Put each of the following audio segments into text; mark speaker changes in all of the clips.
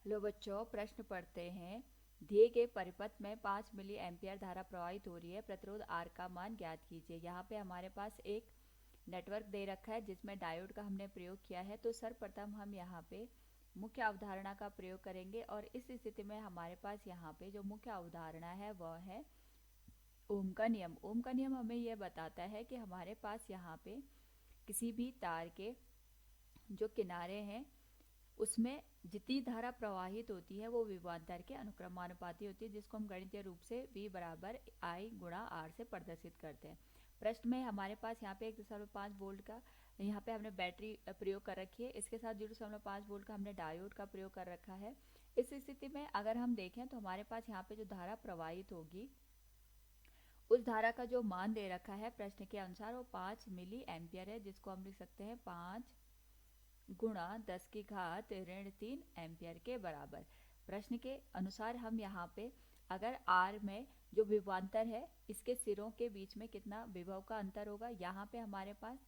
Speaker 1: Hello बच्चों, प्रश्न पढ़ते हैं। दिए गए परिपथ में 5 मिली एम्पियर धारा प्रवाहित हो रही है। प्रतिरोध R का मान ज्ञात कीजिए। यहाँ पे हमारे पास एक नेटवर्क दे रखा है जिसमें डायोड का हमने प्रयोग किया है। तो सर्वप्रथम हम यहाँ पे मुख्य अवधारणा का प्रयोग करेंगे और इस स्थिति में हमारे पास यहाँ पे जो मुख्य अवधारणा है वह है ओम का नियम। ओम का नियम हमें यह बताता है कि हमारे पास यहाँ पे किसी भी तार के जो किनारे हैं उसमें जितनी धारा प्रवाहित होती है वो विभवांतर के अनुक्रमानुपाती होती है, जिसको हम गणितीय रूप से V बराबर I गुणा R से प्रदर्शित करते हैं। प्रश्न में हमारे पास यहाँ पे 1.5 वोल्ट का यहाँ पे हमने बैटरी प्रयोग कर रखी है। इसके साथ 0.5 वोल्ट का हमने डायोड का प्रयोग कर रखा है। इस स्थिति में अगर हम देखें तो हमारे पास यहाँ पे जो धारा प्रवाहित होगी उस धारा का जो मान दे रखा है प्रश्न के अनुसार वो 5 मिली एम्पियर है, जिसको हम लिख सकते हैं 5 गुणा 10 की घात ऋण 3 एम्पियर के बराबर। प्रश्न के अनुसार हम यहाँ पे अगर R में जो विभवांतर है इसके सिरों के बीच में कितना विभव का अंतर होगा, यहाँ पे हमारे पास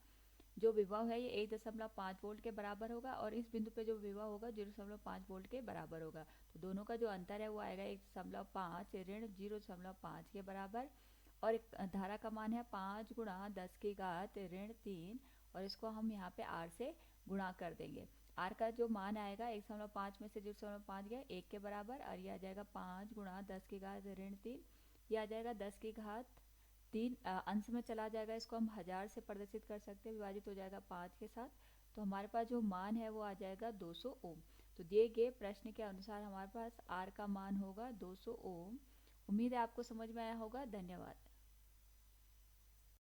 Speaker 1: जो विभव है ये 1.5 वोल्ट के बराबर होगा और इस बिंदु पे जो विभव होगा 0.5 वोल्ट के बराबर होगा। तो दोनों का जो अंतर है वो आएगा 1.5 ऋण 0.5 के बराबर। और एक धारा का मान है 5 गुणा 10 की घात ऋण 3 और इसको हम यहाँ पे R से गुणा कर देंगे। R का जो मान आएगा 1.5 में से 0.5 गया 1 के बराबर और ये आ जाएगा 5 गुणा 10 की घात ऋण 3। ये आ जाएगा 10 की घात 3 अंश में चला जाएगा, इसको हम 1000 से प्रदर्शित कर सकते हैं, विभाजित हो जाएगा 5 के साथ। तो हमारे पास जो मान है वो आ जाएगा 200 ओम। तो दिए गए प्रश्न के अनुसार हमारे पास R का मान होगा 200 ओम। उम्मीद है आपको समझ में आया होगा। धन्यवाद।